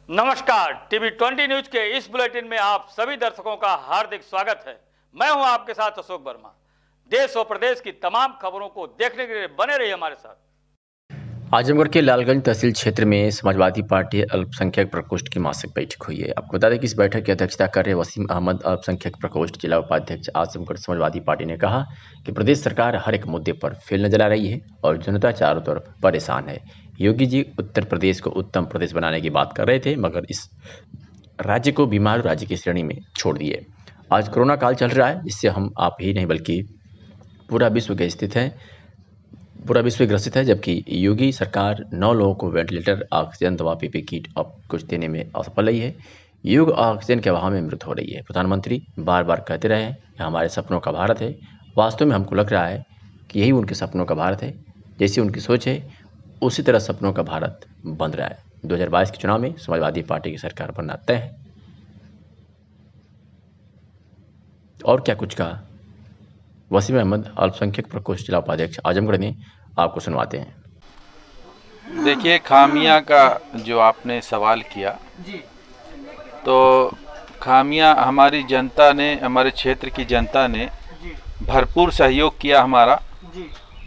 नमस्कार, TV 20 news के इस बुलेटिन में आप सभी दर्शकों का हार्दिक स्वागत है। मैं हूं आपके साथ अशोक वर्मा। देश और प्रदेश की तमाम खबरों को देखने के लिए बने रहिए हमारे साथ। आजमगढ़ के लालगंज तहसील क्षेत्र में समाजवादी पार्टी अल्पसंख्यक प्रकोष्ठ की मासिक बैठक हुई है। आपको बता दें कि इस बैठक की अध्यक्षता कर रहे वसीम अहमद अल्पसंख्यक प्रकोष्ठ जिला उपाध्यक्ष आजमगढ़ समाजवादी पार्टी ने कहा कि प्रदेश सरकार हर एक मुद्दे पर फेल नजर आ रही है और जनता चारों तरफ परेशान है। योगी जी उत्तर प्रदेश को उत्तम प्रदेश बनाने की बात कर रहे थे, मगर इस राज्य को बीमार राज्य की श्रेणी में छोड़ दिए। आज कोरोना काल चल रहा है, जिससे हम आप ही नहीं बल्कि पूरा विश्व ग्रसित है, जबकि योगी सरकार 9 लोगों को वेंटिलेटर, ऑक्सीजन दवा, पीपी किट अब कुछ देने में असफल रही है। योग ऑक्सीजन के अभाव में मृत्यु हो रही है। प्रधानमंत्री बार बार कहते रहे हैं कि हमारे सपनों का भारत है। वास्तव में हमको लग रहा है कि यही उनके सपनों का भारत है। जैसी उनकी सोच है उसी तरह सपनों का भारत बन रहा है। 2022 के चुनाव में समाजवादी पार्टी की सरकार बनना तय है। और क्या कुछ कहा वसीम अहमद अल्पसंख्यक प्रकोष्ठ जिला उपाध्यक्ष आजमगढ़ ने, आपको सुनवाते हैं। देखिए, खामियां का जो आपने सवाल किया, तो खामियां हमारी जनता ने, हमारे क्षेत्र की जनता ने भरपूर सहयोग किया हमारा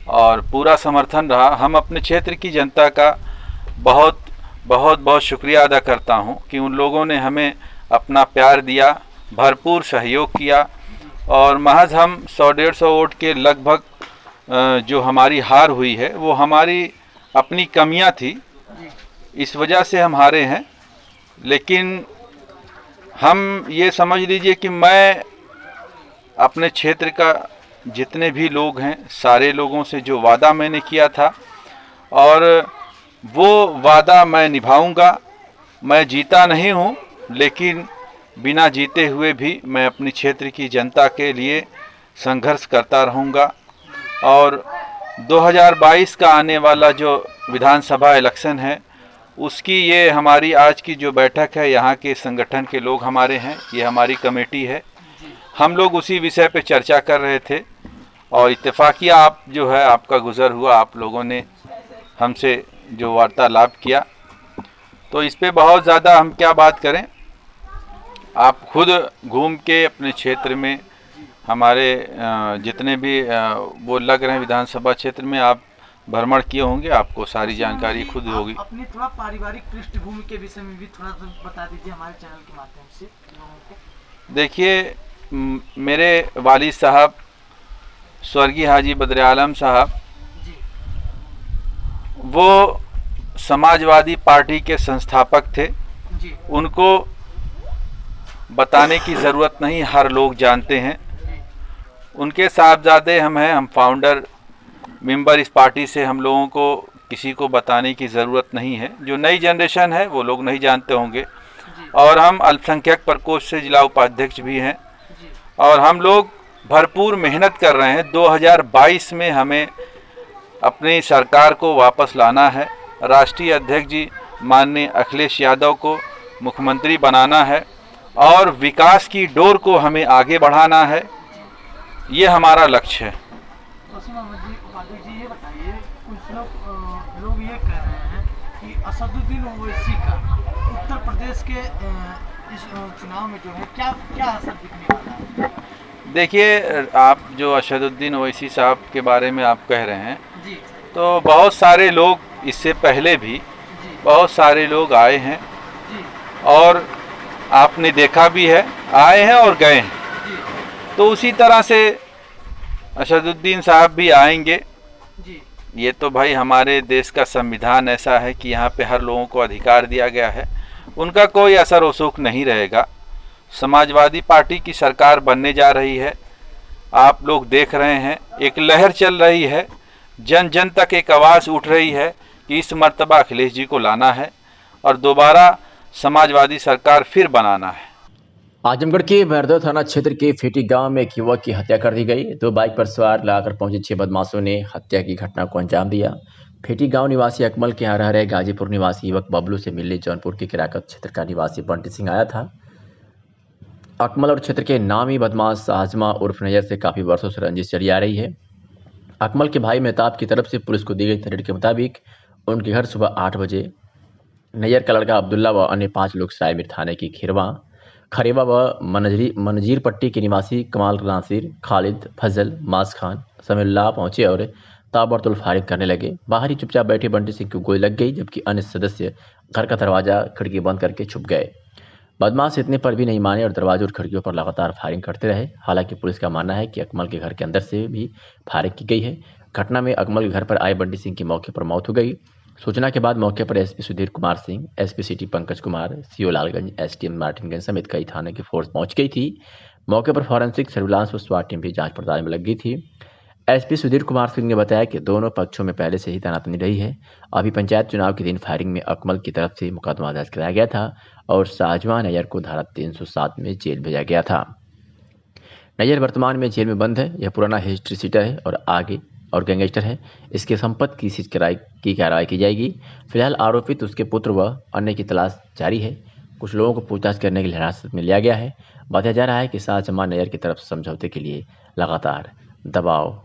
और पूरा समर्थन रहा। हम अपने क्षेत्र की जनता का बहुत बहुत बहुत शुक्रिया अदा करता हूं कि उन लोगों ने हमें अपना प्यार दिया, भरपूर सहयोग किया और महज हम 100-150 वोट के लगभग जो हमारी हार हुई है वो हमारी अपनी कमियां थी, इस वजह से हम हारे हैं। लेकिन हम ये समझ लीजिए कि मैं अपने क्षेत्र का जितने भी लोग हैं, सारे लोगों से जो वादा मैंने किया था और वो वादा मैं निभाऊंगा। मैं जीता नहीं हूं, लेकिन बिना जीते हुए भी मैं अपने क्षेत्र की जनता के लिए संघर्ष करता रहूंगा। और 2022 का आने वाला जो विधानसभा इलेक्शन है, उसकी ये हमारी आज की जो बैठक है, यहाँ के संगठन के लोग हमारे हैं, ये हमारी कमेटी है, हम लोग उसी विषय पे चर्चा कर रहे थे और इत्तेफाकिया आप जो है आपका गुजर हुआ, आप लोगों ने हमसे जो वार्तालाप किया, तो इस पे बहुत ज़्यादा हम क्या बात करें। आप खुद घूम के अपने क्षेत्र में हमारे जितने भी वो लग रहे हैं विधानसभा क्षेत्र में, आप भ्रमण किए होंगे, आपको सारी जानकारी खुद होगी। अपनी थोड़ा पारिवारिक पृष्ठभूमि के विषय में भी थोड़ा सा बता दीजिए हमारे चैनल के माध्यम से लोगों को। देखिए, मेरे वालिद साहब स्वर्गीय हाजी बदर आलम साहब, वो समाजवादी पार्टी के संस्थापक थे। उनको बताने की ज़रूरत नहीं, हर लोग जानते हैं। उनके साहबजादे हम हैं, हम फाउंडर मेंबर इस पार्टी से, हम लोगों को किसी को बताने की ज़रूरत नहीं है। जो नई जनरेशन है वो लोग नहीं जानते होंगे। और हम अल्पसंख्यक प्रकोष्ठ से जिला उपाध्यक्ष भी हैं और हम लोग भरपूर मेहनत कर रहे हैं। 2022 में हमें अपनी सरकार को वापस लाना है। राष्ट्रीय अध्यक्ष जी माननीय अखिलेश यादव को मुख्यमंत्री बनाना है और विकास की डोर को हमें आगे बढ़ाना है, ये हमारा लक्ष्य है। वसीम अहमद जी, उपाध्यक्ष जी, ये बताइए, कुछ लोग ये कह रहे हैं कि असदुद्दीन ओवैसी का उत्तर प्रदेश के इस चुनाव में जो है क्या असर दिखने वाला है? देखिए, आप जो असदुद्दीन ओवैसी साहब के बारे में आप कह रहे हैं, तो बहुत सारे लोग इससे पहले भी बहुत सारे लोग आए हैं और आपने देखा भी है, आए हैं और गए हैं। तो उसी तरह से असदुद्दीन साहब भी आएंगे। ये तो भाई हमारे देश का संविधान ऐसा है कि यहाँ पे हर लोगों को अधिकार दिया गया है, उनका कोई असर वसूख नहीं रहेगा। समाजवादी पार्टी की सरकार बनने जा रही है, आप लोग देख रहे हैं, एक लहर चल रही है, जन जन तक एक आवाज़ उठ रही है कि इस मर्तबा अखिलेश जी को लाना है और दोबारा समाजवादी सरकार फिर बनाना है। आजमगढ़ के बैरदौर थाना क्षेत्र के फेटी गांव में एक युवक की हत्या कर दी गई। 2 बाइक पर सवार लाकर पहुंचे 6 बदमाशों ने हत्या की घटना को अंजाम दिया। फेटी गांव निवासी अकमल के यहाँ रह रहे गाजीपुर निवासी युवक बबलू से मिलने जौनपुर के किराकत क्षेत्र का निवासी बंटी सिंह आया था। अकमल और क्षेत्र के नामी बदमाश आजमा उर्फ नजर से काफी वर्षों से रंजिश चली आ रही है। अकमल के भाई मेहताब की तरफ से पुलिस को दी गई तहरीर के मुताबिक उनके घर सुबह 8 बजे नैयर का लड़का अब्दुल्ला व अन्य 5 लोग सरायमीर थाने की खरेवा व मनजीर पट्टी के निवासी कमाल नासिर, खालिद, फजल, मास खान, समीउल्लाह पहुंचे और ताबड़तोड़ फायरिंग करने लगे। बाहर ही चुपचाप बैठे बंटी सिंह की गोली लग गई, जबकि अन्य सदस्य घर का दरवाजा खिड़की बंद करके छुप गए। बदमाश इतने पर भी नहीं माने और दरवाजों और खिड़कियों पर लगातार फायरिंग करते रहे। हालांकि पुलिस का मानना है कि अकमल के घर के अंदर से भी फायरिंग की गई है। घटना में अकमल के घर पर आए बंटी सिंह की मौके पर मौत हो गई। सूचना के बाद मौके पर SP Sudhir Kumar Singh, SP city Pankaj Kumar, CO Lalganj, SDM Martinganj समेत कई थाने की फोर्स पहुंच गई थी। मौके पर फॉरेंसिक, सर्विलांस व स्वाट टीम भी जांच पड़ताल में लग गई थी। एसपी सुधीर कुमार सिंह ने बताया कि दोनों पक्षों में पहले से ही तनातनी रही है। अभी पंचायत चुनाव के दिन फायरिंग में अकमल की तरफ से मुकदमा दर्ज कराया गया था और शाहजहां नैयर को धारा 307 में जेल भेजा गया था। नैयर वर्तमान में जेल में बंद है। यह पुराना हिस्ट्री सीटर है और गैंगस्टर है। इसके संपत्ति की सीज की कार्रवाई की जाएगी। फिलहाल आरोपित, उसके पुत्र व अन्य की तलाश जारी है। कुछ लोगों को पूछताछ करने के लिए हिरासत में लिया गया है। बताया जा रहा है कि शाहजहां नैयर की तरफ से समझौते के लिए लगातार दबाव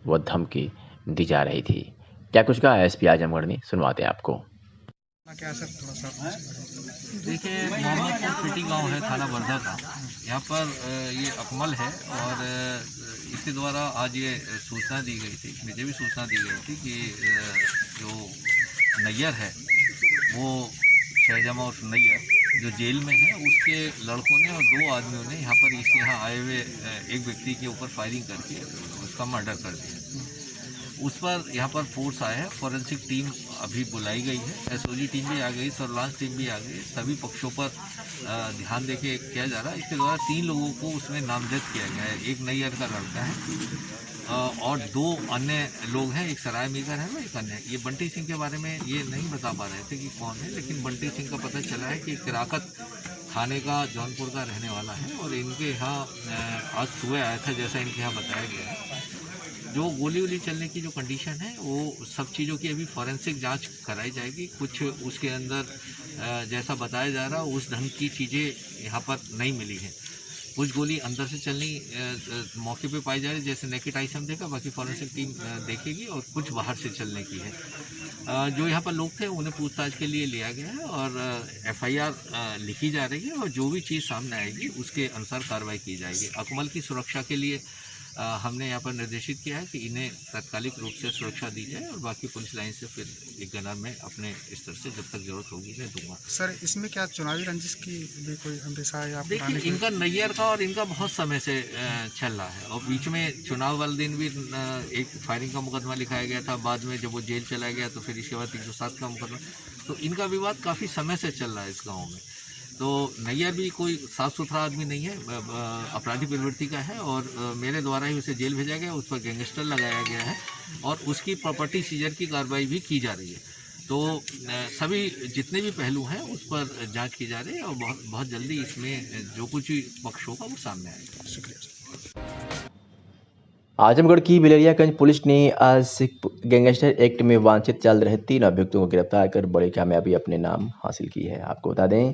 व धमकी दी जा रही थी। क्या कुछ कहा एसपी आजमगढ़ ने, सुनवाते हैं आपको। क्या सर थोड़ा सा देखिए, मोहम्मदपुर सिटी गांव है थाना वर्धा का। यहाँ पर ये अकमल है और इसके द्वारा आज ये सूचना दी गई थी, मुझे भी सूचना दी गई थी कि जो नैयर है वो शाहजहां और नैयर जो जेल में है, उसके लड़कों ने और 2 आदमियों ने यहाँ पर इसके यहाँ आए हुए एक व्यक्ति के ऊपर फायरिंग करके उसका मर्डर कर दिया। उस पर यहाँ पर फोर्स आया है, फॉरेंसिक टीम अभी बुलाई गई है, एसओजी टीम भी आ गई, सर्विलांस टीम भी आ गई। सभी पक्षों पर ध्यान देके किया जा रहा है। इसके द्वारा 3 लोगों को उसमें नामजद किया गया है। एक नैयर का लड़का है और 2 अन्य लोग हैं, एक सराय मीकर है और एक अन्य। ये बंटी सिंह के बारे में ये नहीं बता पा रहे थे कि कौन है, लेकिन बंटी सिंह का पता चला है कि किराकत थाने का जौनपुर का रहने वाला है और इनके यहाँ आज सुबह आया था, जैसा इनके यहाँ बताया गया है। जो गोली वोली चलने की जो कंडीशन है वो सब चीज़ों की अभी फॉरेंसिक जांच कराई जाएगी। कुछ उसके अंदर जैसा बताया जा रहा उस ढंग की चीज़ें यहाँ पर नहीं मिली हैं। कुछ गोली अंदर से चलनी मौके पे पाई जा रही, जैसे नेकेड आई से हम देखा, बाकी फॉरेंसिक टीम देखेगी, और कुछ बाहर से चलने की है। जो यहाँ पर लोग थे उन्हें पूछताछ के लिए लिया गया है और एफआईआर लिखी जा रही है और जो भी चीज़ सामने आएगी उसके अनुसार कार्रवाई की जाएगी। अकमल की सुरक्षा के लिए हमने यहाँ पर निर्देशित किया है कि इन्हें तात्कालिक रूप से सुरक्षा दी जाए और बाकी पुलिस लाइन से फिर एक गनर में अपने स्तर से जब तक जरूरत होगी मैं दूंगा। सर, इसमें क्या चुनावी रंजिश की भी कोई अंदेशा है? देखिए, इनका नैयर का और इनका बहुत समय से चल रहा है और बीच में चुनाव वाले दिन भी एक फायरिंग का मुकदमा लिखाया गया था। बाद में जब वो जेल चला गया तो फिर इसके बाद 307 का मुकदमा। तो इनका विवाद काफ़ी समय से चल रहा है इस गाँव में। तो नैयर भी कोई साफ सुथरा आदमी नहीं है, अपराधी प्रवृत्ति का है और मेरे द्वारा ही उसे जेल भेजा गया, उस पर गैंगस्टर लगाया गया है और उसकी प्रॉपर्टी सीजर की कार्रवाई भी की जा रही है। तो सभी जितने भी पहलू हैं उस पर जांच की जा रही है और बहुत जल्दी इसमें जो कुछ भी पक्ष होगा वो सामने आएगा। शुक्रिया। आजमगढ़ की बिलरियागंज पुलिस ने आज गैंगस्टर एक्ट में वांछित चल रहे 3 अभियुक्तों को गिरफ्तार कर बड़ी कामयाबी अपने नाम हासिल की है। आपको बता दें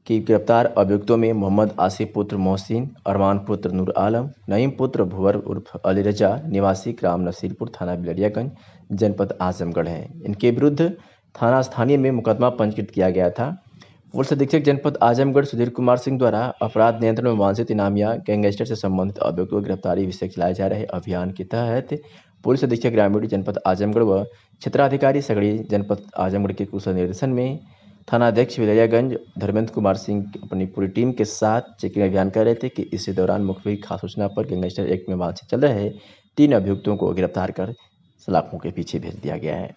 कि गिरफ्तार अभियुक्तों में मोहम्मद आसिफ पुत्र मोहसिन, अरमान पुत्र नूर आलम, नईम पुत्र भुवर उर्फ अली रजा, निवासी ग्राम नसीरपुर, थाना बिलरियागंज, जनपद आजमगढ़ हैं। इनके विरुद्ध थाना स्थानीय में मुकदमा पंजीकृत किया गया था। पुलिस अधीक्षक जनपद आजमगढ़ सुधीर कुमार सिंह द्वारा अपराध नियंत्रण में वांछित इनामिया गैंगस्टर से संबंधित अभियुक्तों की गिरफ्तारी विषय चलाए जा रहे अभियान के तहत पुलिस अधीक्षक ग्रामीण जनपद आजमगढ़ व क्षेत्राधिकारी सगड़ी जनपद आजमगढ़ के कुशल निर्देशन में थानाध्यक्ष बिलरियागंज धर्मेंद्र कुमार सिंह अपनी पूरी टीम के साथ चेकिंग अभियान कर रहे थे कि इसी दौरान मुखबिर खास सूचना पर गैंगस्टर एक्ट में वांछित चल रहे 3 अभियुक्तों को गिरफ्तार कर सलाखों के पीछे भेज दिया गया है।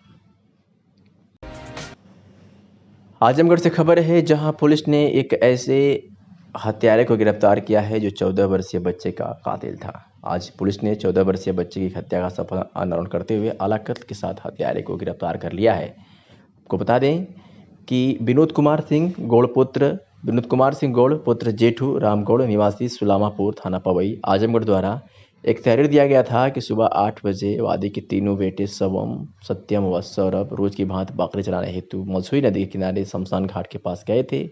आजमगढ़ से खबर है जहां पुलिस ने एक ऐसे हत्यारे को गिरफ्तार किया है जो 14 वर्षीय बच्चे का कातिल था। आज पुलिस ने 14 वर्षीय बच्चे की हत्या का सफल अनावरण करते हुए आला कत्ल के साथ हत्यारे को गिरफ्तार कर लिया है। आपको बता दें कि विनोद कुमार सिंह गौड़ पुत्र जेठू राम गौड़ निवासी सुलामापुर, थाना पवई, आजमगढ़ द्वारा एक तहरीर दिया गया था कि सुबह 8 बजे वादी के तीनों बेटे शवम, सत्यम व सौरभ रोज की भांति बकरी चराने हेतु मलसुई नदी के किनारे शमशान घाट के पास गए थे।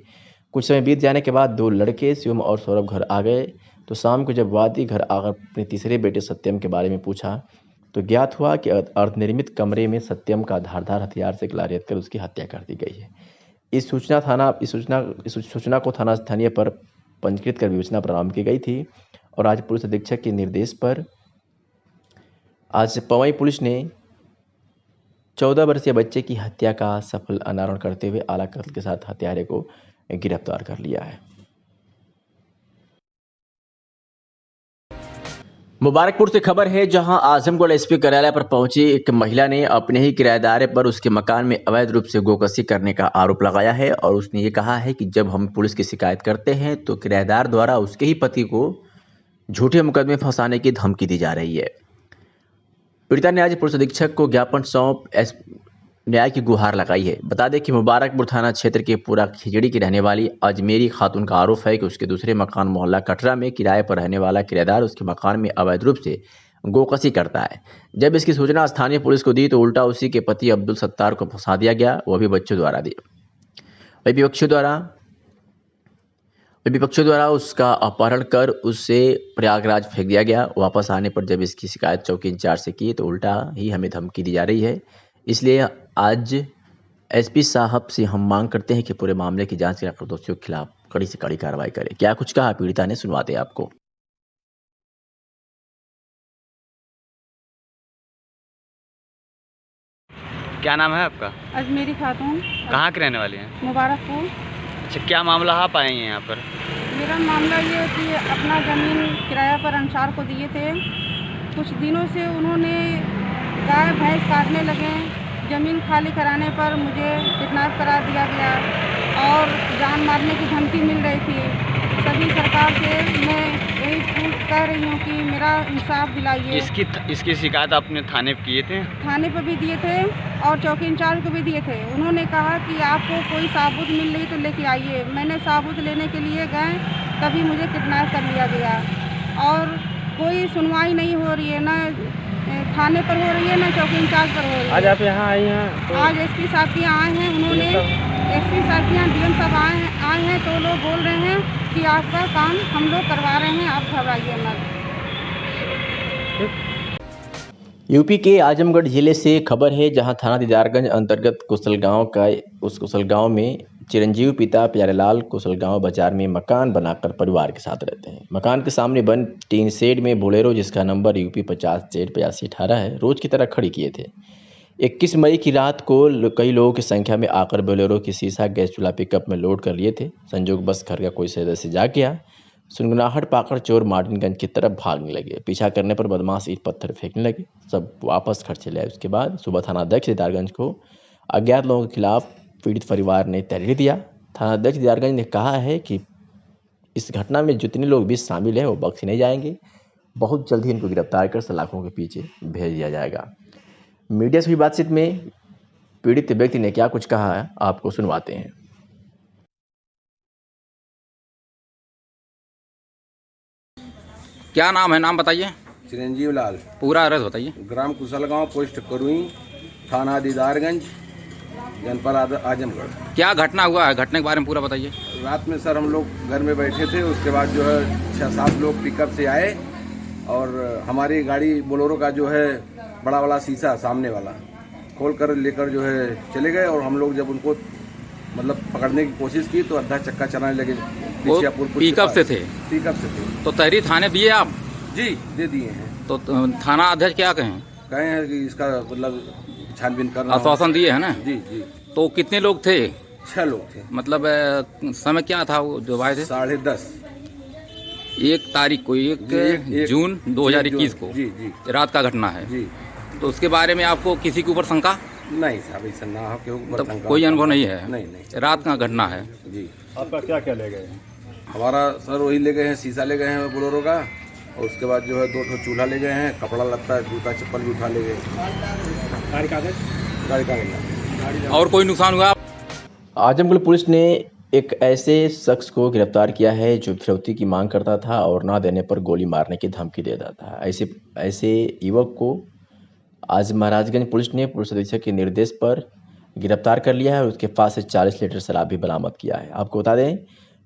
कुछ समय बीत जाने के बाद 2 लड़के शिवम और सौरभ घर आ गए। तो शाम को जब वादी घर आकर अपने तीसरे बेटे सत्यम के बारे में पूछा तो ज्ञात हुआ कि अर्धनिर्मित कमरे में सत्यम का धारदार हथियार से गला रेत कर उसकी हत्या कर दी गई है। इस सूचना को थाना स्थानीय पर पंजीकृत कर विवेचना प्रारंभ की गई थी और आज पुलिस अधीक्षक के निर्देश पर आज पवई पुलिस ने 14 वर्षीय बच्चे की हत्या का सफल अनावरण करते हुए आला कत्ल के साथ हत्यारे को गिरफ्तार कर लिया है। मुबारकपुर से खबर है, जहां आजमगढ़ एसपी कार्यालय पर पहुंची एक महिला ने अपने ही किराएदार पर उसके मकान में अवैध रूप से गोकशी करने का आरोप लगाया है और उसने ये कहा है कि जब हम पुलिस की शिकायत करते हैं तो किराएदार द्वारा उसके ही पति को झूठे मुकदमे फंसाने की धमकी दी जा रही है। पीड़िता ने आज पुलिस अधीक्षक को ज्ञापन सौंप न्याय की गुहार लगाई है। बता दें कि मुबारकपुर थाना क्षेत्र के पूरा खिजड़ी की रहने वाली अजमेरी खातून का आरोप है कि उसके दूसरे मकान मोहल्ला कटरा में किराए पर रहने वाला किराएदार उसके मकान में अवैध रूप से गोकशी करता है। जब इसकी सूचना स्थानीय पुलिस को दी तो उल्टा उसी के पति अब्दुल सत्तार को फंसा दिया गया, वह भी बच्चों द्वारा दी। विपक्षियों द्वारा उसका अपहरण कर उसे प्रयागराज फेंक दिया गया। वापस आने पर जब इसकी शिकायत चौकी इंचार्ज से की तो उल्टा ही हमें धमकी दी जा रही है। इसलिए आज एसपी साहब से हम मांग करते हैं कि पूरे मामले की जांच कर दोषियों के खिलाफ कड़ी से कड़ी कार्रवाई करें। क्या कुछ कहा पीड़िता ने, सुनवाते हैं आपको। क्या नाम है आपका? अजमेरी खातून। कहाँ के रहने वाली हैं? मुबारकपुर। अच्छा, क्या मामला आप आए हैं यहाँ पर? मेरा मामला ये है कि अपना ज़मीन किराया पर अंसार को दिए थे। कुछ दिनों से उन्होंने गाय भैंस काटने लगे। ज़मीन खाली कराने पर मुझे किडनैप करा दिया गया और जान मारने की धमकी मिल रही थी। सभी सरकार से मैं यही कह रही हूँ कि मेरा इंसाफ दिलाइए। इसकी शिकायत आपने थाने पे किए थे? थाने पर भी दिए थे और चौकी इंचार्ज को भी दिए थे। उन्होंने कहा कि आपको कोई साबुत मिल रही तो लेके आइए। मैंने साबुत लेने के लिए गए, तभी मुझे किडनैप कर लिया गया और कोई सुनवाई नहीं हो रही है, ना थाने पर हो रही है, ना चौकी इंचार्ज पर हो रही है। आज आप यहाँ आई हैं तो... आज एसपी साहब के आए हैं, उन्होंने एसपी साहब के यहाँ डीएम साहब आए हैं तो लोग बोल रहे हैं कि आपका काम हम लोग करवा रहे हैं, आप घबराइए मत। यूपी के आजमगढ़ जिले से खबर है, जहां थाना दीदारगंज अंतर्गत कुशलगांव में चिरंजीव पिता प्यारेलाल कुशलगांव बाजार में मकान बनाकर परिवार के साथ रहते हैं। मकान के सामने बंद टीन शेड में बोलेरो, जिसका नंबर यूपी 50Z8518 है, रोज की तरह खड़ी किए थे। 21 मई की रात को कई लोगों की संख्या में आकर बोलेरो की शीशा गैस चूल्हा पिकअप में लोड कर लिए थे। संजोग बस घर का कोई सदस्य जाग गया। सुनगुनाहट पाकर चोर मार्टिनगंज की तरफ भागने लगे। पीछा करने पर बदमाश ईंट पत्थर फेंकने लगे। सब वापस घर चले आए। उसके बाद सुबह थाना अध्यक्ष दीदारगंज को अज्ञात लोगों के खिलाफ पीड़ित परिवार ने तहरीर दिया। थाना अध्यक्ष दीदारगंज ने कहा है कि इस घटना में जितने लोग भी शामिल हैं वो बख्शे नहीं जाएंगे। बहुत जल्द ही इनको गिरफ्तार कर सलाखों के पीछे भेज दिया जाएगा। मीडिया से हुई बातचीत में पीड़ित व्यक्ति ने क्या कुछ कहा है, आपको सुनवाते हैं। क्या नाम है? नाम बताइए। चिरंजीव लाल। पूरा एड्रेस बताइए। ग्राम कुशलगांव, पोस्ट करुई, थाना दीदारगंज, जनपद आजमगढ़। क्या घटना हुआ है? घटना के बारे में पूरा बताइए। रात में सर हम लोग घर में बैठे थे, उसके बाद जो है 6-7 लोग पिकअप से आए और हमारी गाड़ी बोलेरो का जो है बड़ा वाला शीशा सामने वाला खोल कर लेकर जो है चले गए और हम लोग जब उनको मतलब पकड़ने की कोशिश की तो आधा चक्का चलाने लगे। पिकअप से थे? पिकअप से थे। तो तहरीर थाने दिए आप? जी दे दिए हैं। तो थाना अध्यक्ष क्या कहें? कहे हैं कि इसका मतलब छानबीन करना। आश्वासन दिए है ना? जी जी। तो कितने लोग थे? 6 लोग थे। मतलब समय क्या था वो जो आए थे? 10:30। 1 तारीख को, 1 जून 2021 को। जी जी। रात का घटना है जी। तो उसके बारे में आपको किसी के ऊपर शंका? नहीं साहब, ऐसा ना हो के ऊपर शंका। कोई अनुभव नहीं है? नहीं। रात का घटना है जी। आपका क्या क्या ले गए? हमारा सर वही ले गए हैं, शीशा ले गए हैं बोलेरो का और उसके बाद जो है 2 ठो चूल्हा ले गए हैं, कपड़ा लत्ता जूता चप्पल भी उठा ले गए। गाड़ी कागज और कोई नुकसान हुआ? आजमगढ़ पुलिस ने एक ऐसे शख्स को गिरफ्तार किया है जो फिरौती की मांग करता था और ना देने पर गोली मारने की धमकी देता था। ऐसे युवक को आज महाराजगंज पुलिस ने पुलिस अधीक्षक के निर्देश पर गिरफ्तार कर लिया है और उसके पास से 40 लीटर शराब भी बरामद किया है। आपको बता दें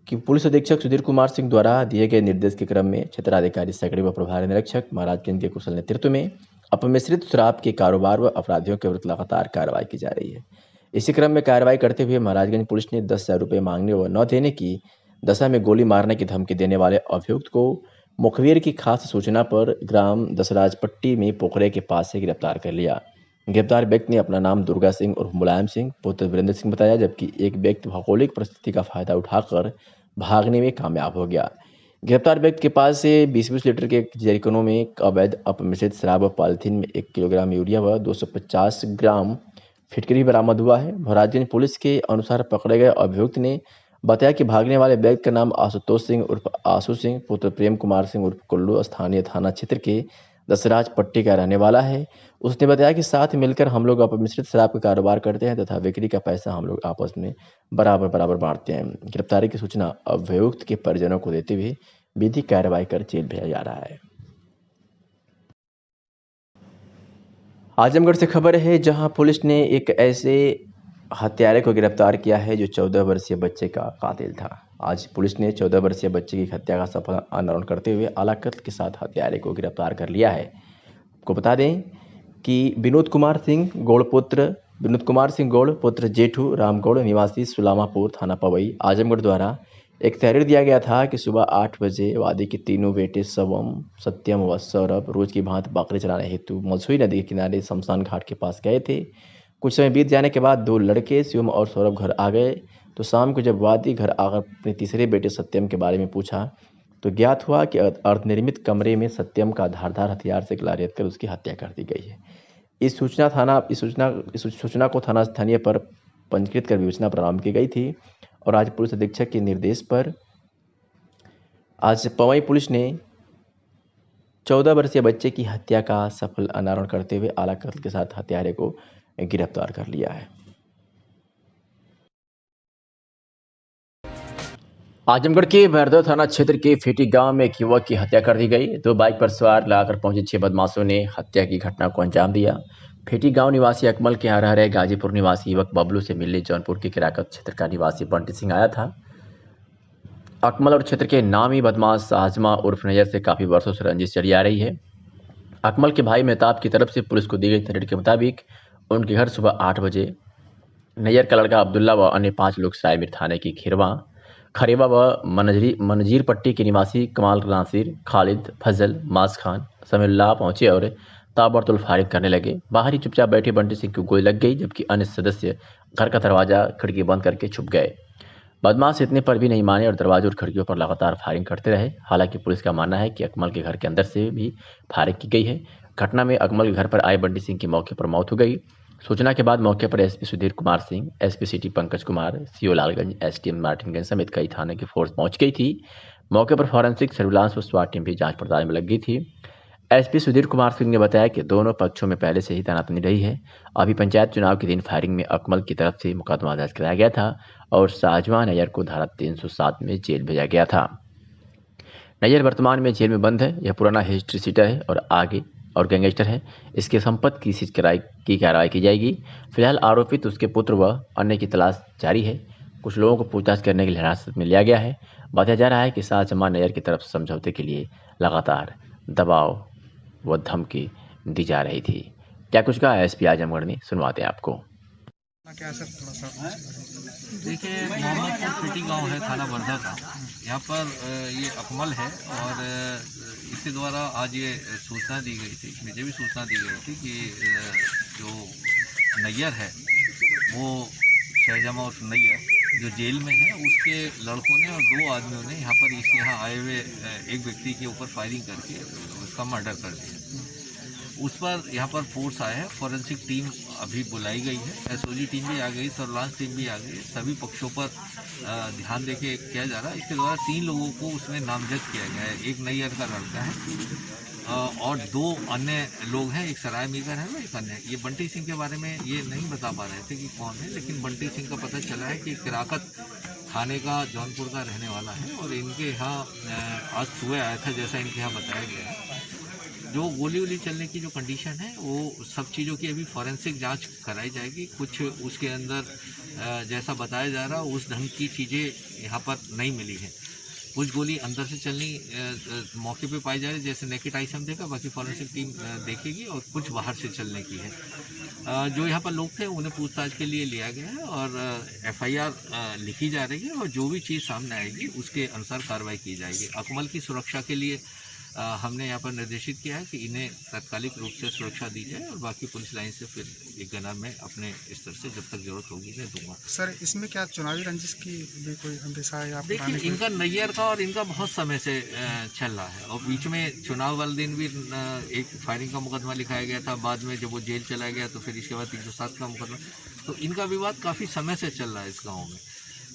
कि पुलिस अधीक्षक सुधीर कुमार सिंह द्वारा दिए गए निर्देश के क्रम में क्षेत्राधिकारी सकड़ी व प्रभारी निरीक्षक महाराजगंज के कुशल नेतृत्व में अपमिश्रित शराब के कारोबार व अपराधियों के विरुद्ध लगातार कार्रवाई की जा रही है। इसी क्रम में कार्रवाई करते हुए महाराजगंज पुलिस ने 10,000 रुपये मांगने व न देने की दशा में गोली मारने की धमकी देने वाले अभियुक्त को मुखबिर की खास सूचना पर ग्राम दसराज पट्टी में पोखरे के पास से गिरफ्तार कर लिया। गिरफ्तार व्यक्ति ने अपना नाम दुर्गा सिंह उर्फ मुलायम सिंह पुत्र वीरेंद्र सिंह बताया, जबकि एक व्यक्ति भौगोलिक परिस्थिति का फायदा उठाकर भागने में कामयाब हो गया। गिरफ्तार व्यक्ति के पास से 20-20 लीटर के जैरिकनों में अवैध अपमिश्रित शराब व पॉलिथीन में 1 किलोग्राम यूरिया व 250 ग्राम फिटकरी बरामद हुआ है। महाराजगंज पुलिस के अनुसार पकड़े गए अभियुक्त ने बताया कि भागने वाले व्यक्ति का नाम आशुतोष सिंह उर्फ आशु सिंह पुत्र प्रेम कुमार सिंह उर्फ कुल्लू स्थानीय थाना क्षेत्र के दसराज पट्टी का रहने वाला है। उसने बताया कि साथ मिलकर हम लोग अपमिश्रित शराब का कारोबार करते हैं तथा बिक्री का पैसा हम लोग आपस में बराबर बांटते हैं। गिरफ्तारी की सूचना अभियुक्त के परिजनों को देते हुए विधिक कार्रवाई कर जेल भेजा जा रहा है। आजमगढ़ से खबर है, जहां पुलिस ने एक ऐसे हत्यारे को गिरफ्तार किया है जो 14 वर्षीय बच्चे का कातिल था। आज पुलिस ने 14 वर्षीय बच्चे की हत्या का सफल अनावरण करते हुए आला कत्ल के साथ हत्यारे को गिरफ्तार कर लिया है। आपको बता दें कि विनोद कुमार सिंह गौड़ पुत्र जेठू रामगौड़ निवासी सुलामापुर थाना पवई आजमगढ़ द्वारा एक तहरीर दिया गया था कि सुबह 8 बजे वादी के तीनों बेटे शवम, सत्यम व सौरभ रोज की भांति बकरी चराने हेतु मलसुई नदी के किनारे शमशान घाट के पास गए थे। कुछ समय बीत जाने के बाद 2 लड़के शिवम और सौरभ घर आ गए, तो शाम को जब वादी घर आकर अपने तीसरे बेटे सत्यम के बारे में पूछा तो ज्ञात हुआ कि अर्धनिर्मित कमरे में सत्यम का धारदार हथियार से गला रेत कर उसकी हत्या कर दी गई है। इस सूचना को थाना स्थानीय पर पंजीकृत कर विवेचना प्रारंभ की गई थी और आज पुलिस अधीक्षक के निर्देश पर आज पवई पुलिस ने 14 वर्षीय बच्चे की हत्या का सफल अनावरण करते हुए आला कत्ल के साथ हत्यारे को गिरफ्तार कर लिया है। आजमगढ़ के भैरदौ थाना क्षेत्र के फेटी गांव में एक युवक की हत्या कर दी गई। 2 बाइक पर सवार लाकर पहुंचे 6 बदमाशों ने हत्या की घटना को अंजाम दिया। फेटी गांव निवासी अकमल के यहाँ रह रहे गाजीपुर निवासी युवक बबलू से मिलने जौनपुर के किराकत क्षेत्र का निवासी बंटी सिंह आया था। अकमल और क्षेत्र के नामी बदमाश आजमा उर्फ नैयर से काफ़ी वर्षों से रंजिश चली आ रही है। अकमल के भाई मेहताब की तरफ से पुलिस को दी गई तहरीर के मुताबिक उनके घर सुबह 8 बजे नैयर का लड़का अब्दुल्ला व अन्य 5 लोग सरायमीर थाने की खरेवा व मनजीर पट्टी के निवासी कमाल नासिर, खालिद, फजल, मास खान, समीउल्लाह पहुंचे और ताबड़तोड़ फायरिंग करने लगे। बाहर ही चुपचाप बैठे बंटी सिंह को गोली लग गई, जबकि अन्य सदस्य घर का दरवाजा खिड़की बंद करके छुप गए। बदमाश इतने पर भी नहीं माने और दरवाजे और खिड़कियों पर लगातार फायरिंग करते रहे। हालांकि पुलिस का मानना है कि अकमल के घर के अंदर से भी फायरिंग की गई है। घटना में अकमल के घर पर आए बंटी सिंह की मौके पर मौत हो गई। सूचना के बाद मौके पर SP Sudhir Kumar Singh, SP city Pankaj Kumar, CO Lalganj, SDM Martinganj समेत कई थाने की फोर्स पहुंच गई थी। मौके पर फॉरेंसिक सर्विलांस व स्वाट टीम भी जांच पड़ताल में लग गई थी। एसपी सुधीर कुमार सिंह ने बताया कि दोनों पक्षों में पहले से ही तैनाती रही है। अभी पंचायत चुनाव के दिन फायरिंग में अकमल की तरफ से मुकदमा दर्ज कराया गया था और शाहजहां नैयर को धारा 307 में जेल भेजा गया था। नैयर वर्तमान में जेल में बंद है। यह पुराना हिस्ट्री सीटर है और गैंगस्टर है। इसके संपत्ति की सीज की कार्रवाई की जाएगी। फिलहाल आरोपित उसके पुत्र व अन्य की तलाश जारी है। कुछ लोगों को पूछताछ करने के लिए हिरासत में लिया गया है। बताया जा रहा है कि शाहजहां नैयर की तरफ समझौते के लिए लगातार दबाव व धमकी दी जा रही थी। क्या कुछ कहा एसपी आजमगढ़ ने, सुनवाते हैं आपको। क्या सर थोड़ा सा देखिए, मोहम्मदपुर फेटी गांव है थाना वर्धा का। यहाँ पर ये अकमल है और इसके द्वारा आज ये सूचना दी गई थी, मुझे भी सूचना दी गई थी कि जो नैयर है वो शाहजहां उर्फ नैयर जो जेल में है, उसके लड़कों ने और 2 आदमियों ने यहाँ पर इसके यहाँ आए हुए एक व्यक्ति के ऊपर फायरिंग करके उसका मर्डर कर दिया। उस पर यहाँ पर फोर्स आया है। फॉरेंसिक टीम अभी बुलाई गई है। एसओजी टीम भी आ गई, सर्विलांस टीम भी आ गई। सभी पक्षों पर ध्यान देके किया जा रहा है। इसके द्वारा 3 लोगों को उसमें नामजद किया गया है। एक नैयर का लड़का है और 2 अन्य लोग हैं, एक सरायमीर है व एक अन्य। ये बंटी सिंह के बारे में ये नहीं बता पा रहे थे कि कौन है, लेकिन बंटी सिंह का पता चला है कि किराकत थाने का जौनपुर का रहने वाला है और इनके यहाँ आज सुबह आया था, जैसा इनके यहाँ बताया गया है। जो गोली वोली चलने की जो कंडीशन है वो सब चीज़ों की अभी फॉरेंसिक जांच कराई जाएगी। कुछ उसके अंदर जैसा बताया जा रहा है उस ढंग की चीज़ें यहाँ पर नहीं मिली हैं। कुछ गोली अंदर से चलनी मौके पे पाई जा रही, जैसे नेकेड आई से हम देखा, बाकी फॉरेंसिक टीम देखेगी, और कुछ बाहर से चलने की है। जो यहाँ पर लोग थे उन्हें पूछताछ के लिए लिया गया है और FIR लिखी जा रही है, और जो भी चीज़ सामने आएगी उसके अनुसार कार्रवाई की जाएगी। अकमल की सुरक्षा के लिए हमने यहाँ पर निर्देशित किया है कि इन्हें तात्कालिक रूप से सुरक्षा दी जाए, और बाकी पुलिस लाइन से फिर एक गनर में अपने स्तर से जब तक जरूरत होगी मैं दूंगा। सर, इसमें क्या चुनावी रंजिश की भी कोई अंदेशा है? आप देखिए, इनका नैयर का और इनका बहुत समय से चल रहा है, और बीच में चुनाव वाले दिन भी एक फायरिंग का मुकदमा लिखाया गया था, बाद में जब वो जेल चला गया तो फिर इसके बाद 307 का मुकदमा। तो इनका विवाद काफ़ी समय से चल रहा है इस गाँव में।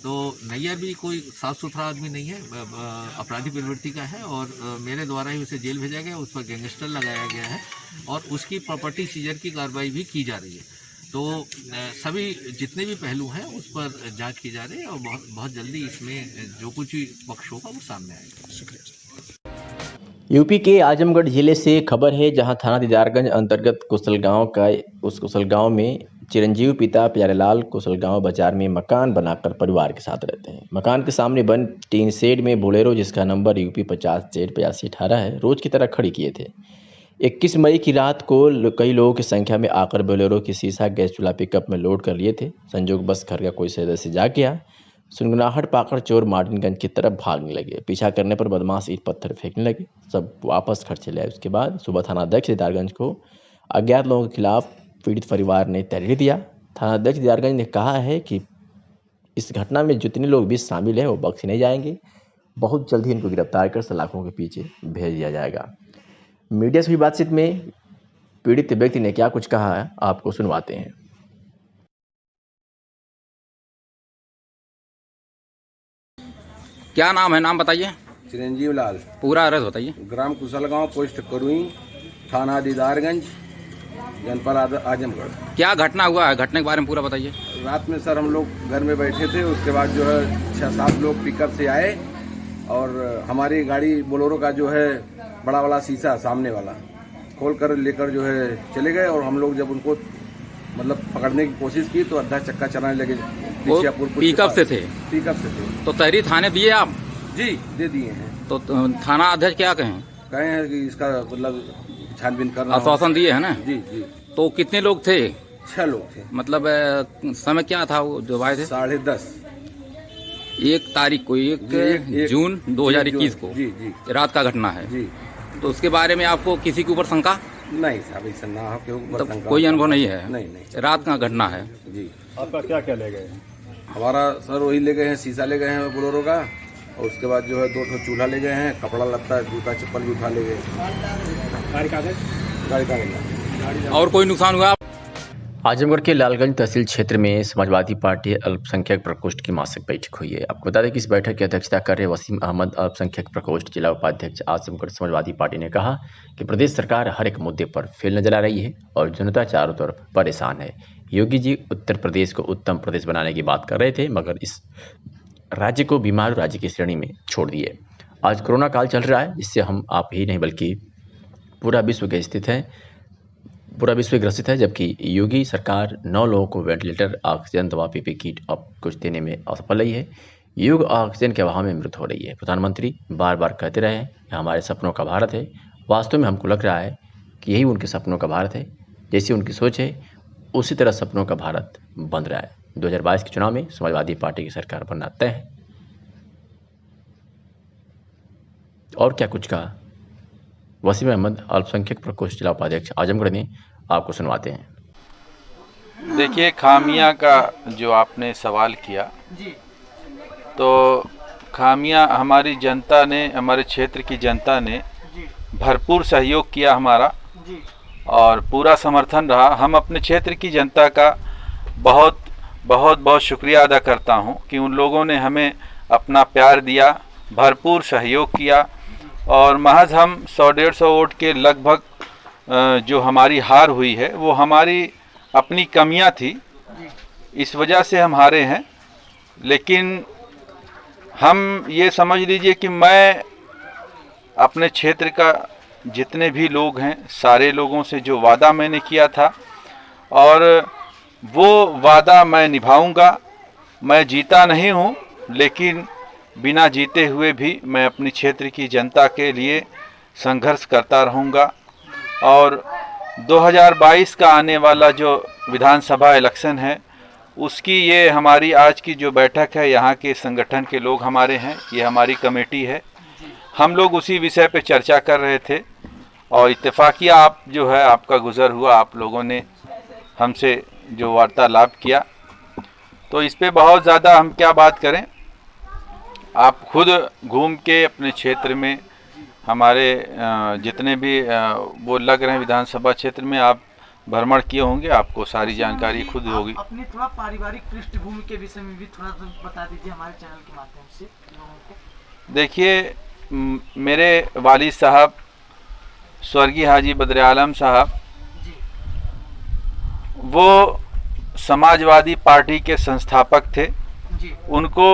तो नैयर भी कोई साफ सुथरा आदमी नहीं है, अपराधी प्रवृत्ति का है, और मेरे द्वारा ही उसे जेल भेजा गया, उस पर गैंगस्टर लगाया गया है, और उसकी प्रॉपर्टी सीजर की कार्रवाई भी की जा रही है। तो सभी जितने भी पहलू हैं उस पर जांच की जा रही है, और बहुत जल्दी इसमें जो कुछ भी पक्ष होगा वो सामने आएगा। शुक्रिया। यूपी के आजमगढ़ जिले से खबर है, जहां थाना दीदारगंज अंतर्गत कुशलगांव का उस कुशलगांव में चिरंजीव पिता प्यारेलाल कुशलगांव बाजार में मकान बनाकर परिवार के साथ रहते हैं। मकान के सामने बंद टीन शेड में बोलेरो, जिसका नंबर UP 50Z8518 है, रोज की तरह खड़ी किए थे। 21 मई की रात को कई लोगों की संख्या में आकर बोलेरो की शीशा गैस चूल्हा पिकअप में लोड कर लिए थे। संजोग बस घर का कोई सदस्य जाग गया। सुनगुनाहट पाकर चोर मार्टिनगंज की तरफ भागने लगे। पीछा करने पर बदमाश ईंट पत्थर फेंकने लगे। सब वापस घर चले आए। उसके बाद सुबह थानाध्यक्ष दीदारगंज को अज्ञात लोगों के खिलाफ पीड़ित परिवार ने तहरीर दिया। थानाध्यक्ष दीदारगंज ने कहा है कि इस घटना में जितने लोग भी शामिल हैं वो बख्शे नहीं जाएंगे। बहुत जल्द ही इनको गिरफ्तार कर सलाखों के पीछे भेज दिया जाएगा। मीडिया से भी बातचीत में पीड़ित व्यक्ति ने क्या कुछ कहा है, आपको सुनवाते हैं। क्या नाम है? नाम बताइए। चिरंजीव लाल। पूरा एड्रेस बताइए। ग्राम कुशलगांव, पोस्ट करुई, थाना दीदारगंज, जनपद आजमगढ़। क्या घटना हुआ है? घटना के बारे में पूरा बताइए। रात में सर हम लोग घर में बैठे थे, उसके बाद जो है 6-7 लोग पिकअप से आए और हमारी गाड़ी बोलेरो का जो है बड़ा वाला शीशा सामने वाला खोल कर लेकर जो है चले गए। और हम लोग जब उनको मतलब पकड़ने की कोशिश की तो आधा चक्का चलाने लगे। पिकअप से थे? पिकअप से थे। तो तहरीर थाने दिए आप? जी दे दिए हैं। तो थाना अध्यक्ष क्या कहें? कहे हैं कि इसका मतलब छानबीन करना। आश्वासन दिए है ना? जी जी। तो कितने लोग थे? 6 लोग थे। मतलब समय क्या था वो जो आए थे? 10:30। 1 तारीख को, 1 जून 2021 को। जी जी। रात का घटना है जी। तो उसके बारे में आपको किसी के ऊपर शंका? नहीं साहब, ऐसा ना हो के ऊपर शंका। कोई अनुभव नहीं है? नहीं। रात का घटना है जी। आपका क्या क्या ले गए हैं? हमारा सर वही ले गए हैं, शीशा ले गए हैं बोलेरो का, और उसके बाद जो है 2 ठो चूल्हा ले गए हैं, कपड़ा लत्ता, जूता चप्पल भी उठा ले गए। गाड़ी कागज? गाड़ी कागज। और कोई नुकसान हुआ? आजमगढ़ के लालगंज तहसील क्षेत्र में समाजवादी पार्टी अल्पसंख्यक प्रकोष्ठ की मासिक बैठक हुई है। आपको बता दें कि इस बैठक की अध्यक्षता कर रहे वसीम अहमद अल्पसंख्यक प्रकोष्ठ जिला उपाध्यक्ष आजमगढ़ समाजवादी पार्टी ने कहा कि प्रदेश सरकार हर एक मुद्दे पर फेल नजर आ रही है और जनता चारों तरफ परेशान है। योगी जी उत्तर प्रदेश को उत्तम प्रदेश बनाने की बात कर रहे थे, मगर इस राज्य को बीमार राज्य की श्रेणी में छोड़ दिए। आज कोरोना काल चल रहा है, जिससे हम आप ही नहीं बल्कि पूरा विश्व ग्रसित है, जबकि योगी सरकार 9 लोगों को वेंटिलेटर, ऑक्सीजन, दवा, पीपीई किट और कुछ देने में असफल रही है। युग ऑक्सीजन के अभाव में मृत हो रही है। प्रधानमंत्री बार बार कहते रहे हैं कि हमारे सपनों का भारत है। वास्तव में हमको लग रहा है कि यही उनके सपनों का भारत है। जैसी उनकी सोच है उसी तरह सपनों का भारत बन रहा है। 2022 के चुनाव में समाजवादी पार्टी की सरकार बनना तय है। और क्या कुछ कहा वसीम अहमद अल्पसंख्यक प्रकोष्ठ जिला उपाध्यक्ष आजमगढ़ ने, आपको सुनवाते हैं। देखिए, खामियां का जो आपने सवाल किया, तो खामियां हमारी जनता ने, हमारे क्षेत्र की जनता ने भरपूर सहयोग किया हमारा और पूरा समर्थन रहा। हम अपने क्षेत्र की जनता का बहुत बहुत बहुत शुक्रिया अदा करता हूं कि उन लोगों ने हमें अपना प्यार दिया, भरपूर सहयोग किया और महज हम 100-150 वोट के लगभग जो हमारी हार हुई है वो हमारी अपनी कमियां थी, इस वजह से हम हारे हैं। लेकिन हम ये समझ लीजिए कि मैं अपने क्षेत्र का जितने भी लोग हैं, सारे लोगों से जो वादा मैंने किया था और वो वादा मैं निभाऊंगा। मैं जीता नहीं हूं, लेकिन बिना जीते हुए भी मैं अपनी क्षेत्र की जनता के लिए संघर्ष करता रहूँगा। और 2022 का आने वाला जो विधानसभा इलेक्शन है उसकी ये हमारी आज की जो बैठक है, यहाँ के संगठन के लोग हमारे हैं, ये हमारी कमेटी है, हम लोग उसी विषय पे चर्चा कर रहे थे और इत्तेफाकिया आप जो है आपका गुज़र हुआ, आप लोगों ने हमसे जो वार्तालाप किया। तो इस पे बहुत ज़्यादा हम क्या बात करें, आप खुद घूम के अपने क्षेत्र में हमारे जितने भी वो लग रहे हैं विधानसभा क्षेत्र में आप भ्रमण किए होंगे, आपको सारी जानकारी खुद होगी। अपनी थोड़ा पारिवारिक पृष्ठभूमि के विषय में भी थोड़ा बता दीजिए हमारे चैनल के माध्यम से लोगों को। देखिए, मेरे वालिद साहब स्वर्गीय हाजी बद्र आलम साहब, वो समाजवादी पार्टी के संस्थापक थे। उनको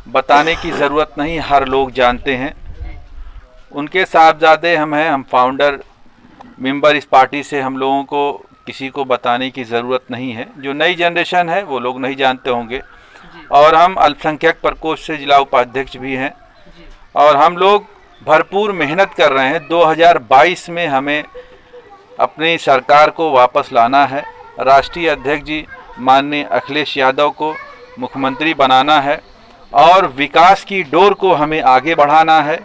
बताने की ज़रूरत नहीं, हर लोग जानते हैं। उनके साहबजादे हम हैं, हम फाउंडर मेंबर इस पार्टी से, हम लोगों को किसी को बताने की ज़रूरत नहीं है। जो नई जनरेशन है वो लोग नहीं जानते होंगे। और हम अल्पसंख्यक प्रकोष्ठ से जिला उपाध्यक्ष भी हैं और हम लोग भरपूर मेहनत कर रहे हैं। 2022 में हमें अपनी सरकार को वापस लाना है, राष्ट्रीय अध्यक्ष जी माननीय अखिलेश यादव को मुख्यमंत्री बनाना है और विकास की डोर को हमें आगे बढ़ाना है,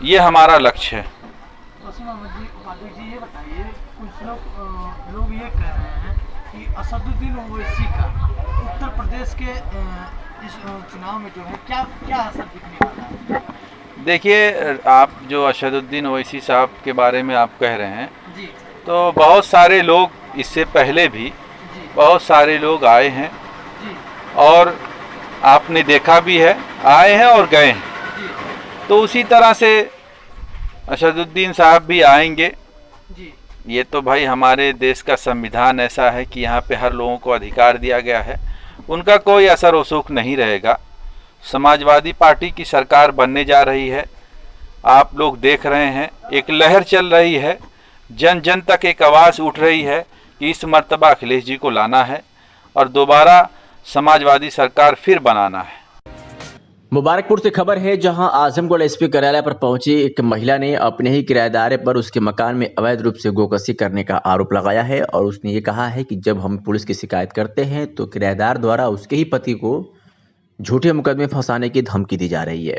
ये हमारा लक्ष्य है। ये बताइए, कुछ लोग ये कह रहे हैं कि असदुद्दीन ओवैसी का उत्तर प्रदेश के इस चुनाव में जो है क्या असर दिखने वाला है? देखिए, आप जो असदुद्दीन ओवैसी साहब के बारे में आप कह रहे हैं जी, तो बहुत सारे लोग इससे पहले भी बहुत सारे लोग आए हैं जी, और आपने देखा भी है, आए हैं और गए हैं। तो उसी तरह से असदुद्दीन साहब भी आएंगे। ये तो भाई हमारे देश का संविधान ऐसा है कि यहाँ पे हर लोगों को अधिकार दिया गया है, उनका कोई असर वसूख नहीं रहेगा। समाजवादी पार्टी की सरकार बनने जा रही है, आप लोग देख रहे हैं, एक लहर चल रही है, जन जन तक एक आवाज़ उठ रही है कि इस मर्तबा अखिलेश जी को लाना है और दोबारा समाजवादी सरकार फिर बनाना है। मुबारकपुर से खबर है, जहां आजमगढ़ एसपी कार्यालय पर पहुंची एक महिला ने अपने ही किराएदार पर उसके मकान में अवैध रूप से गोकशी करने का आरोप लगाया है और उसने ये कहा है कि जब हम पुलिस की शिकायत करते हैं तो किराएदार द्वारा उसके ही पति को झूठे मुकदमे फंसाने की धमकी दी जा रही है।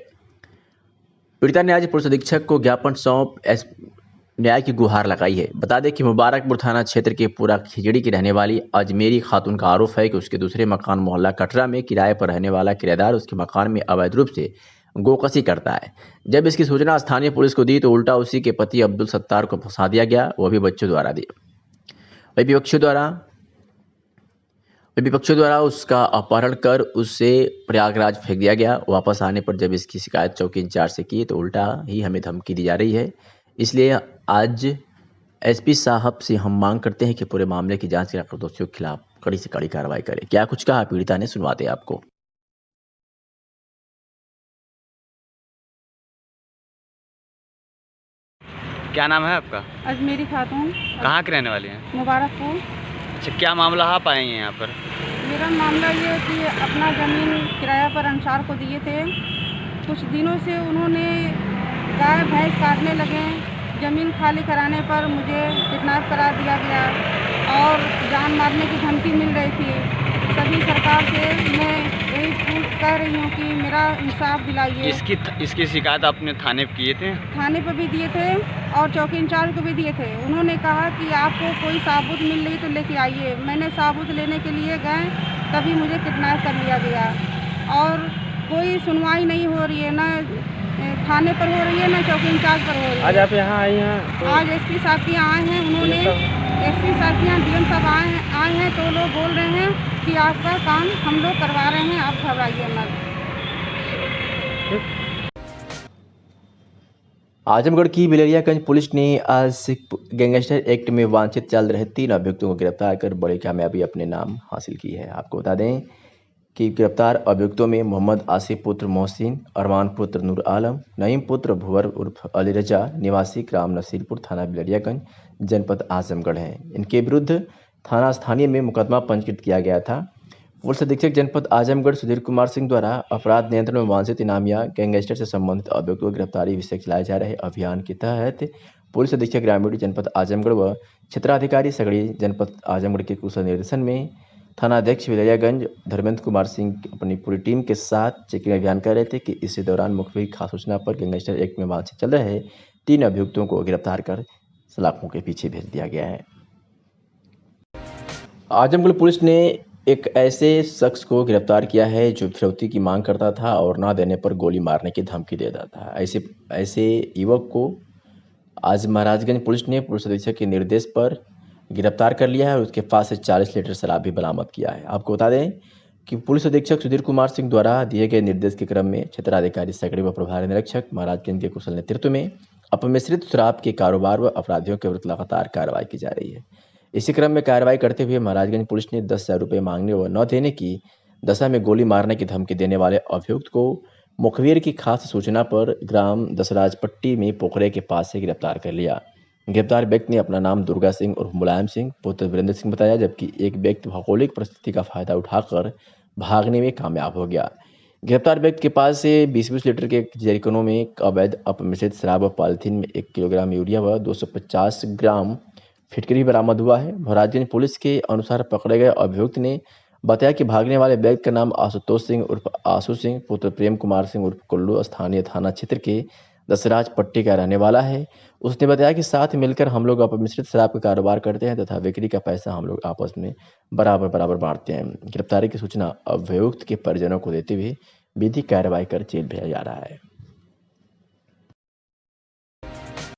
पीड़िता ने आज पुलिस अधीक्षक को ज्ञापन सौंप न्याय की गुहार लगाई है। बता दें कि मुबारकपुर थाना क्षेत्र के पूरा खिजड़ी की रहने वाली अजमेरी खातून का आरोप है कि उसके दूसरे मकान मोहल्ला कटरा में किराए पर रहने वाला किराएदार उसके मकान में अवैध रूप से गोकशी करता है। जब इसकी सूचना स्थानीय पुलिस को दी तो उल्टा उसी के पति अब्दुल सत्तार को फंसा दिया गया, वो भी बच्चों द्वारा दिया। विपक्षियों द्वारा उसका अपहरण कर उसे प्रयागराज फेंक दिया गया। वापस आने पर जब इसकी शिकायत चौकी इंचार्ज से की तो उल्टा ही हमें धमकी दी जा रही है। इसलिए आज एसपी साहब से हम मांग करते हैं कि पूरे मामले की जांच कराकर दोषियों के खिलाफ कड़ी से कड़ी कार्रवाई करें। क्या कुछ कहा पीड़िता ने, सुनवाते आपको। क्या नाम है आपका? अजमेरी खातून। कहाँ के रहने वाली हैं? मुबारकपुर। अच्छा, क्या मामला आप आए हैं यहाँ पर? मेरा मामला ये है कि अपना ज़मीन किराया पर अंसार को दिए थे। कुछ दिनों से उन्होंने गाय भैंस काटने लगे। ज़मीन खाली कराने पर मुझे किडनैप करा दिया गया और जान मारने की धमकी मिल रही थी। सभी सरकार से मैं यही कह रही हूँ कि मेरा इंसाफ दिलाइए। इसकी शिकायत आपने थाने पर किए थे? थाने पर भी दिए थे और चौकी इंचार्ज को भी दिए थे। उन्होंने कहा कि आपको कोई साबुत मिल रही तो लेके आइए। मैंने साबुत लेने के लिए गए, तभी मुझे किडनैप कर लिया गया और कोई सुनवाई नहीं हो रही है, ना थाने पर हो रही है, ना चौकी इंचार्ज पर हो रही है। आज आप यहाँ आई हैं तो आज एसपी साहब के आए हैं, उन्होंने एसपी साहब के यहाँ डीएम साहब आए हैं तो लोग बोल रहे हैं कि आपका काम हम लोग करवा रहे हैं, आप घबराइए मत। आजमगढ़ की बिलरियागंज पुलिस ने आज गैंगस्टर एक्ट में वांछित चल रहे 3 अभियुक्तों को गिरफ्तार कर बड़ी कामयाबी अपने नाम हासिल की है। आपको बता दें कि गिरफ्तार अभियुक्तों में मोहम्मद आसिफ पुत्र मोहसिन, अरमान पुत्र नूर आलम, नईम पुत्र भुवर उर्फ अली रजा निवासी ग्राम नसीरपुर थाना बिलरियागंज जनपद आजमगढ़ हैं। इनके विरुद्ध थाना स्थानीय में मुकदमा पंजीकृत किया गया था। पुलिस अधीक्षक जनपद आजमगढ़ सुधीर कुमार सिंह द्वारा अपराध नियंत्रण में वांछित इनामिया गैंगस्टर से संबंधित अभियुक्तों की गिरफ्तारी विषय चलाए जा रहे अभियान के तहत पुलिस अधीक्षक ग्रामीण जनपद आजमगढ़ व क्षेत्राधिकारी सगड़ी जनपद आजमगढ़ के कुशल निर्देशन में थानाध्यक्ष विलयागंज धर्मेंद्र कुमार सिंह अपनी पूरी टीम के साथ चेकिंग अभियान कर रहे थे कि इसी दौरान मुखबिर खास सूचना पर गैंगस्टर एक्ट में वांछित चल रहे 3 अभियुक्तों को गिरफ्तार कर सलाखों के पीछे भेज दिया गया है। आजमगढ़ पुलिस ने एक ऐसे शख्स को गिरफ्तार किया है जो फिरौती की मांग करता था और ना देने पर गोली मारने की धमकी देता था। ऐसे युवक को आज महाराजगंज पुलिस ने पुलिस अधीक्षक के निर्देश पर गिरफ्तार कर लिया है और उसके पास से 40 लीटर शराब भी बरामद किया है। आपको बता दें कि पुलिस अधीक्षक सुधीर कुमार सिंह द्वारा दिए गए निर्देश के क्रम में क्षेत्राधिकारी सगड़ी व प्रभारी निरीक्षक महाराजगंज के कुशल नेतृत्व में अपमिश्रित शराब के कारोबार व अपराधियों के विरुद्ध लगातार कार्रवाई की जा रही है। इसी क्रम में कार्रवाई करते हुए महाराजगंज पुलिस ने 10,000 रुपये मांगने व न देने की दशा में गोली मारने की धमकी देने वाले अभियुक्त को मुखबिर की खास सूचना पर ग्राम दसराज पट्टी में पोखरे के पास से गिरफ्तार कर लिया। गिरफ्तार व्यक्ति ने अपना नाम दुर्गा सिंह और मुलायम सिंह पुत्र वीरेंद्र सिंह बताया, जबकि एक व्यक्ति भौगोलिक परिस्थिति का फायदा उठाकर भागने में कामयाब हो गया। गिरफ्तार व्यक्ति के पास से 20-20 लीटर के जैरिकनों में अवैध अपमिश्रित शराब व पॉलिथीन में 1 किलोग्राम यूरिया व 250 ग्राम फिटकरी बरामद हुआ है। महाराजगंज पुलिस के अनुसार पकड़े गए अभियुक्त ने बताया कि भागने वाले व्यक्ति का नाम आशुतोष सिंह उर्फ आशु सिंह पुत्र प्रेम कुमार सिंह उर्फ कुल्लू स्थानीय थाना क्षेत्र के दसराज पट्टी का रहने वाला है। उसने बताया कि साथ मिलकर हम लोग अपमिश्रित शराब का कारोबार करते हैं तथा बिक्री का पैसा हम लोग आपस में बराबर बांटते हैं। गिरफ्तारी की सूचना अभियुक्त के परिजनों को देते हुए विधिक कार्रवाई कर जेल भेजा जा रहा है।